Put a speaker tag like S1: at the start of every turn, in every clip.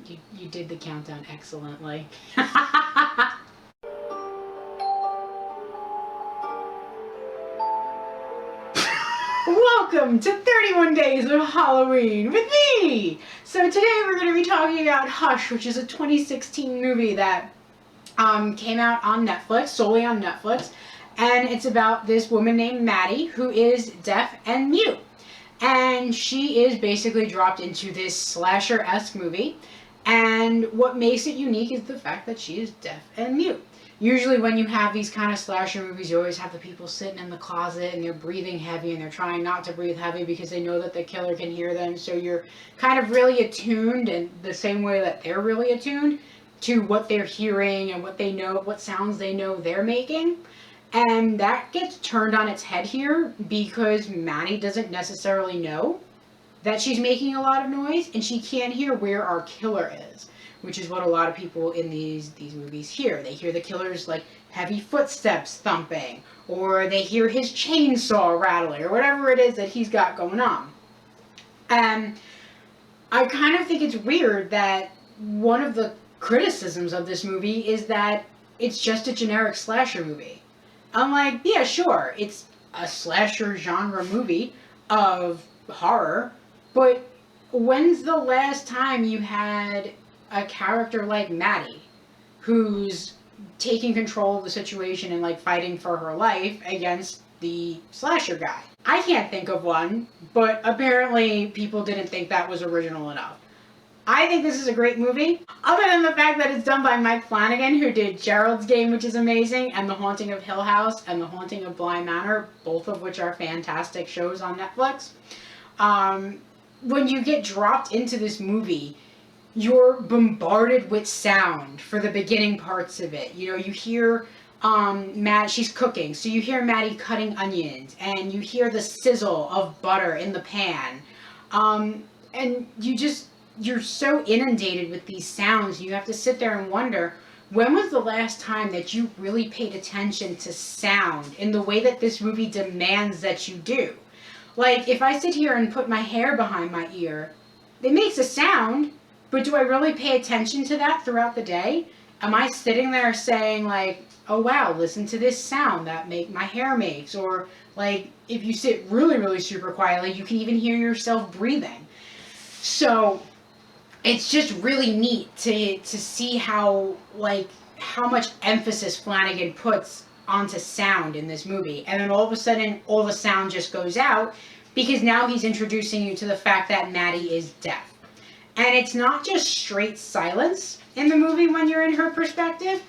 S1: You did the countdown excellently. Welcome to 31 Days of Halloween with me! So today we're going to be talking about Hush, which is a 2016 movie that came out on Netflix, solely on Netflix, and it's about this woman named Maddie who is deaf and mute. And she is basically dropped into this slasher-esque movie, and what makes it unique is the fact that she is deaf and mute. Usually when you have these kind of slasher movies, you always have the people sitting in the closet and they're breathing heavy and they're trying not to breathe heavy because they know that the killer can hear them. So you're kind of really attuned in the same way that they're really attuned to what they're hearing and what they know, what sounds they know they're making. And that gets turned on its head here because Maddie doesn't necessarily know that she's making a lot of noise and she can't hear where our killer is, which is what a lot of people in these movies hear. They hear the killer's like heavy footsteps thumping, or they hear his chainsaw rattling, or whatever it is that he's got going on. And I kind of think it's weird that one of the criticisms of this movie is that it's just a generic slasher movie. I'm like, yeah, sure, it's a slasher genre movie of horror, but when's the last time you had a character like Maddie who's taking control of the situation and like fighting for her life against the slasher guy? I can't think of one, but apparently people didn't think that was original enough. I think this is a great movie, other than the fact that it's done by Mike Flanagan, who did Gerald's Game, which is amazing, and The Haunting of Hill House and The Haunting of Bly Manor, both of which are fantastic shows on Netflix. When you get dropped into this movie, you're bombarded with sound for the beginning parts of it. You know, you hear she's cooking, so you hear Maddie cutting onions, and you hear the sizzle of butter in the pan. And you're so inundated with these sounds, you have to sit there and wonder, when was the last time that you really paid attention to sound in the way that this movie demands that you do? Like, if I sit here and put my hair behind my ear, it makes a sound, but do I really pay attention to that throughout the day? Am I sitting there saying, like, oh wow, listen to this sound that my hair makes? Or, like, if you sit really, really super quietly, you can even hear yourself breathing. So it's just really neat to see how much emphasis Flanagan puts onto sound in this movie. And then all of a sudden, all the sound just goes out because now he's introducing you to the fact that Maddie is deaf. And it's not just straight silence in the movie when you're in her perspective.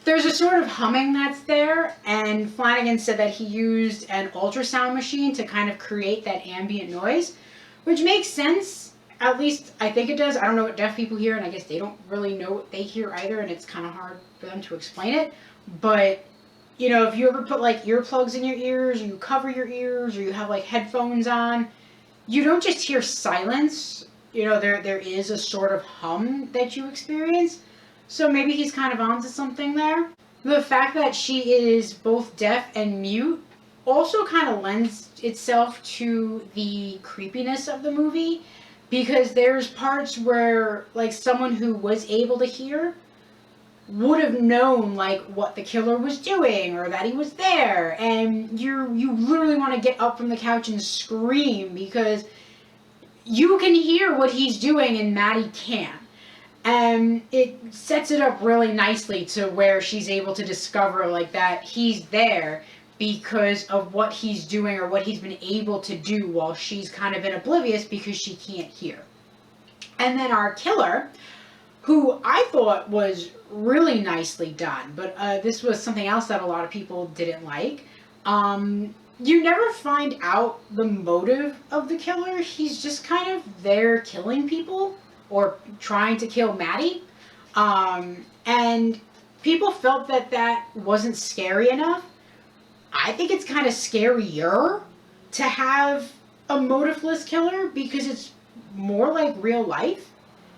S1: There's a sort of humming that's there, and Flanagan said that he used an ultrasound machine to kind of create that ambient noise, which makes sense. At least I think it does. I don't know what deaf people hear, and I guess they don't really know what they hear either, and it's kind of hard for them to explain it. But, you know, if you ever put like earplugs in your ears, or you cover your ears, or you have like headphones on, you don't just hear silence. You know, there is a sort of hum that you experience. So maybe he's kind of onto something there. The fact that she is both deaf and mute also kind of lends itself to the creepiness of the movie, because there's parts where like someone who was able to hear would have known like what the killer was doing or that he was there, and you literally want to get up from the couch and scream because you can hear what he's doing and Maddie can't. And it sets it up really nicely to where she's able to discover like that he's there because of what he's doing or what he's been able to do while she's kind of in oblivious because she can't hear. And then our killer, who I thought was really nicely done, but this was something else that a lot of people didn't like. You never find out the motive of the killer. He's just kind of there killing people or trying to kill Maddie. And people felt that that wasn't scary enough. I think it's kind of scarier to have a motiveless killer because it's more like real life.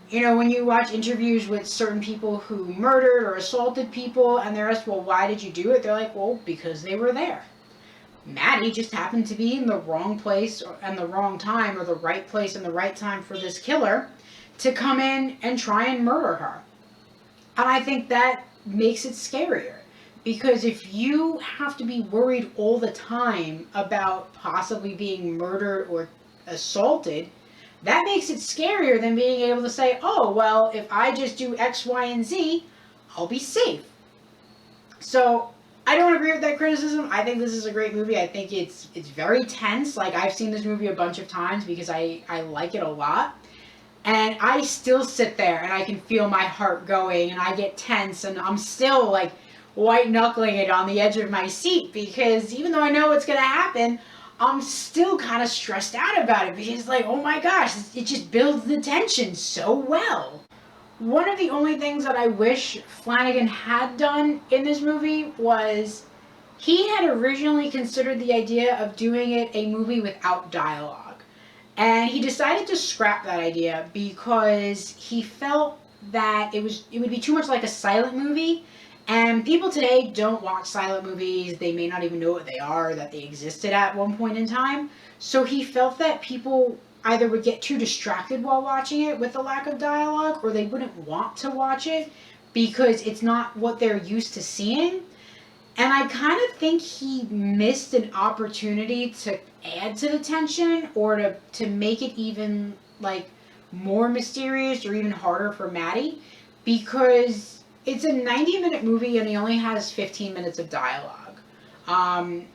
S1: You know, when you watch interviews with certain people who murdered or assaulted people and they're asked, well, why did you do it? They're like, well, because they were there. Maddie just happened to be in the wrong place and the wrong time, or the right place and the right time for this killer to come in and try and murder her. And I think that makes it scarier. Because if you have to be worried all the time about possibly being murdered or assaulted, that makes it scarier than being able to say, oh, well, if I just do X, Y, and Z, I'll be safe. So I don't agree with that criticism. I think this is a great movie. I think it's very tense. Like, I've seen this movie a bunch of times because I like it a lot. And I still sit there and I can feel my heart going and I get tense and I'm still like white knuckling it on the edge of my seat because even though I know what's going to happen, I'm still kind of stressed out about it because like, oh my gosh, it just builds the tension so well. One of the only things that I wish Flanagan had done in this movie was he had originally considered the idea of doing it a movie without dialogue. And he decided to scrap that idea because he felt that it would be too much like a silent movie. And people today don't watch silent movies. They may not even know what they are, that they existed at one point in time. So he felt that people either would get too distracted while watching it with the lack of dialogue, or they wouldn't want to watch it because it's not what they're used to seeing. And I kind of think he missed an opportunity to add to the tension or to make it even like more mysterious or even harder for Maddie, because it's a 90-minute movie and he only has 15 minutes of dialogue. And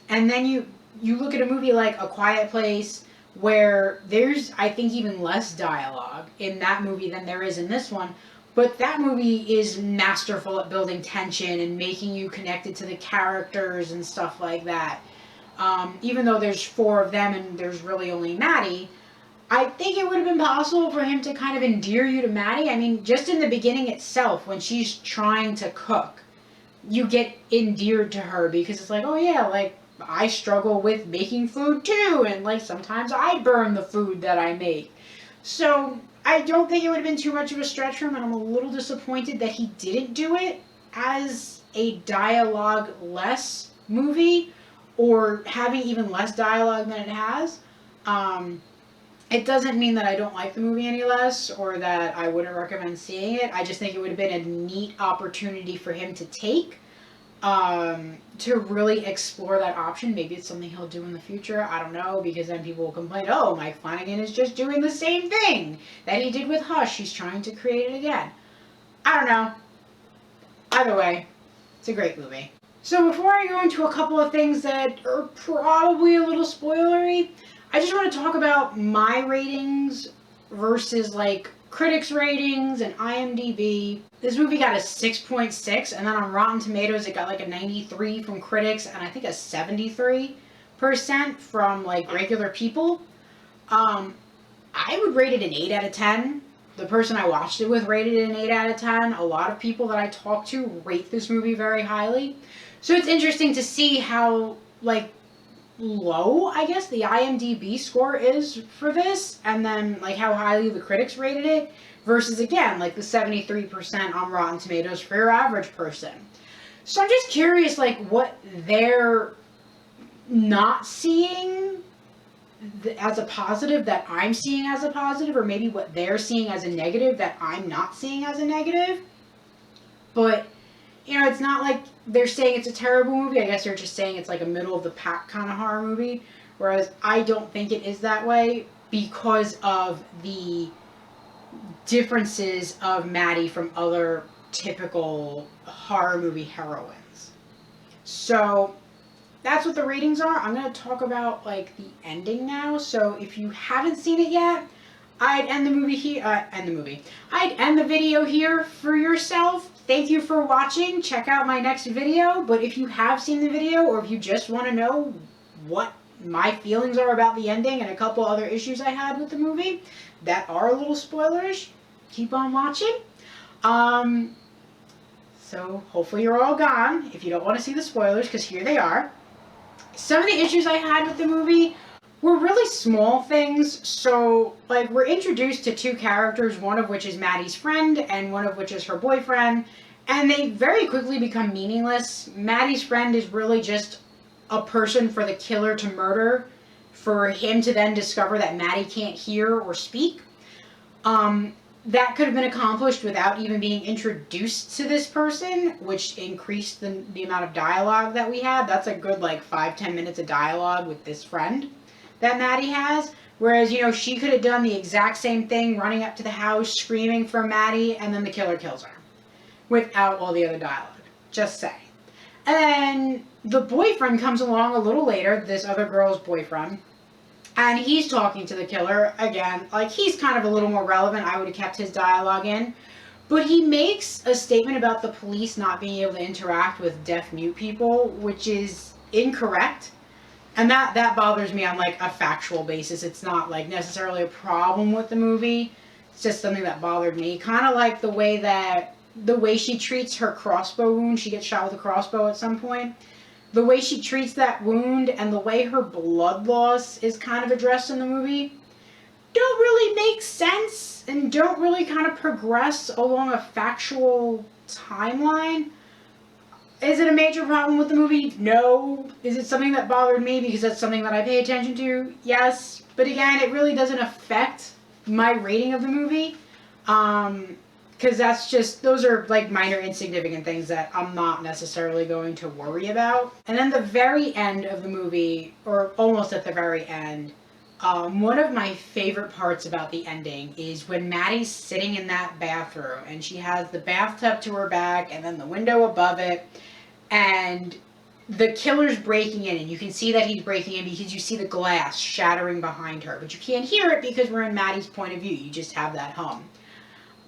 S1: then you look at a movie like A Quiet Place where there's, I think, even less dialogue in that movie than there is in this one. But that movie is masterful at building tension and making you connected to the characters and stuff like that. Even though there's 4 of them and there's really only Maddie, I think it would have been possible for him to kind of endear you to Maddie. I mean, just in the beginning itself, when she's trying to cook, you get endeared to her because it's like, oh yeah, like, I struggle with making food too, and like sometimes I burn the food that I make. So I don't think it would have been too much of a stretch for him, and I'm a little disappointed that he didn't do it as a dialogue-less movie, or having even less dialogue than it has. It doesn't mean that I don't like the movie any less, or that I wouldn't recommend seeing it. I just think it would have been a neat opportunity for him to take, to really explore that option. Maybe it's something he'll do in the future. I don't know, because then people will complain, oh, Mike Flanagan is just doing the same thing that he did with Hush. He's trying to create it again. I don't know. Either way, it's a great movie. So before I go into a couple of things that are probably a little spoilery, I just want to talk about my ratings versus like critics' ratings and IMDb. This movie got a 6.6, and then on Rotten Tomatoes it got like a 93 from critics and I think a 73% from like regular people. I would rate it an 8 out of 10. The person I watched it with rated it an 8 out of 10. A lot of people that I talk to rate this movie very highly. So it's interesting to see how like low, I guess, the IMDb score is for this, and then like how highly the critics rated it, versus again like the 73% on Rotten Tomatoes for your average person. So I'm just curious like what they're not seeing as a positive that I'm seeing as a positive, or maybe what they're seeing as a negative that I'm not seeing as a negative. But you know, it's not like they're saying it's a terrible movie. I guess they're just saying it's like a middle of the pack kind of horror movie. Whereas I don't think it is that way because of the differences of Maddie from other typical horror movie heroines. So that's what the ratings are. I'm going to talk about like the ending now. So if you haven't seen it yet, I'd end the movie here. I'd end the video here for yourself. Thank you for watching. Check out my next video. But if you have seen the video, or if you just want to know what my feelings are about the ending and a couple other issues I had with the movie that are a little spoilerish, keep on watching. So hopefully you're all gone if you don't want to see the spoilers, because here they are. Some of the issues I had with the movie were really small things. So, like, we're introduced to 2 characters, one of which is Maddie's friend and one of which is her boyfriend, and they very quickly become meaningless. Maddie's friend is really just a person for the killer to murder, for him to then discover that Maddie can't hear or speak. That could have been accomplished without even being introduced to this person, which increased the amount of dialogue that we had. That's a good, like, 5-10 minutes of dialogue with this friend that Maddie has. Whereas, you know, she could have done the exact same thing, running up to the house, screaming for Maddie, and then the killer kills her without all the other dialogue. Just saying. And then the boyfriend comes along a little later, this other girl's boyfriend, and he's talking to the killer again. Like, he's kind of a little more relevant. I would have kept his dialogue in. But he makes a statement about the police not being able to interact with deaf-mute people, which is incorrect. And that bothers me on, like, a factual basis. It's not, like, necessarily a problem with the movie. It's just something that bothered me. Kind of like the way she treats her crossbow wound. She gets shot with a crossbow at some point. The way she treats that wound and the way her blood loss is kind of addressed in the movie don't really make sense and don't really kind of progress along a factual timeline. Is it a major problem with the movie? No. Is it something that bothered me because that's something that I pay attention to? Yes. But again, it really doesn't affect my rating of the movie. Because those are like minor insignificant things that I'm not necessarily going to worry about. And then the very end of the movie, or almost at the very end, one of my favorite parts about the ending is when Maddie's sitting in that bathroom and she has the bathtub to her back and then the window above it, and the killer's breaking in, and you can see that he's breaking in because you see the glass shattering behind her, but you can't hear it because we're in Maddie's point of view. You just have that hum.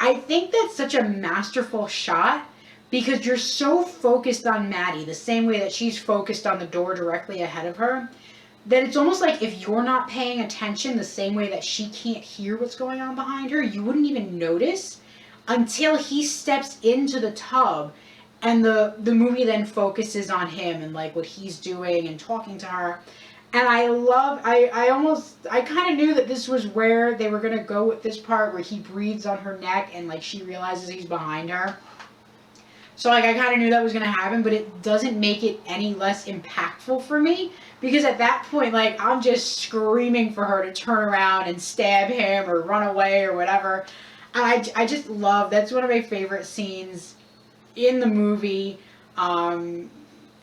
S1: I think that's such a masterful shot because you're so focused on Maddie, the same way that she's focused on the door directly ahead of her, that it's almost like if you're not paying attention the same way that she can't hear what's going on behind her, you wouldn't even notice until he steps into the tub, and the movie then focuses on him and like what he's doing and talking to her. And I kind of knew that this was where they were going to go with this part where he breathes on her neck and like she realizes he's behind her. So like I kind of knew that was going to happen, but it doesn't make it any less impactful for me because at that point, like, I'm just screaming for her to turn around and stab him or run away or whatever. And I just love, that's one of my favorite scenes in the movie.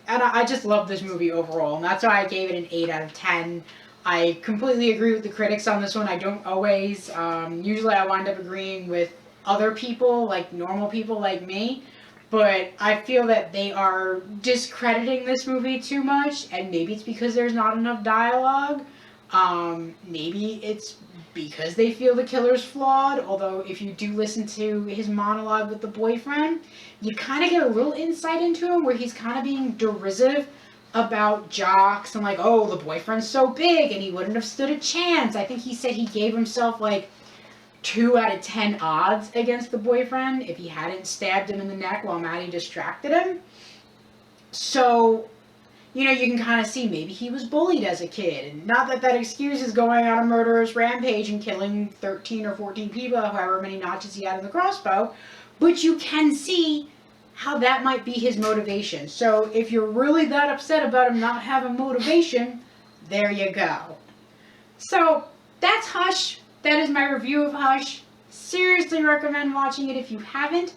S1: And I just love this movie overall, and that's why I gave it an 8 out of 10. I completely agree with the critics on this one. I don't always. Usually I wind up agreeing with other people, like normal people like me, but I feel that they are discrediting this movie too much, and maybe it's because there's not enough dialogue. Maybe it's because they feel the killer's flawed, although if you do listen to his monologue with the boyfriend, you kind of get a little insight into him where he's kind of being derisive about jocks and like, oh, the boyfriend's so big and he wouldn't have stood a chance. I think he said he gave himself like 2 out of 10 odds against the boyfriend if he hadn't stabbed him in the neck while Maddie distracted him. So, you know, you can kind of see maybe he was bullied as a kid. And not that that excuses going on a murderous rampage and killing 13 or 14 people, however many notches he had in the crossbow, but you can see how that might be his motivation. So if you're really that upset about him not having motivation, there you go. So that's Hush. That is my review of Hush. Seriously recommend watching it if you haven't.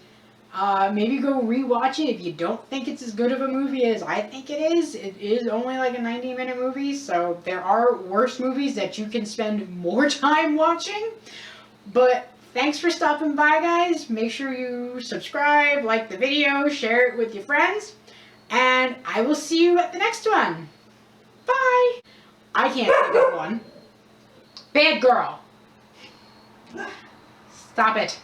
S1: Maybe go rewatch it if you don't think it's as good of a movie as I think it is. It is only like a 90-minute movie, so there are worse movies that you can spend more time watching. But thanks for stopping by, guys. Make sure you subscribe, like the video, share it with your friends, and I will see you at the next one. Bye! I can't think of one. Bad girl. Stop it.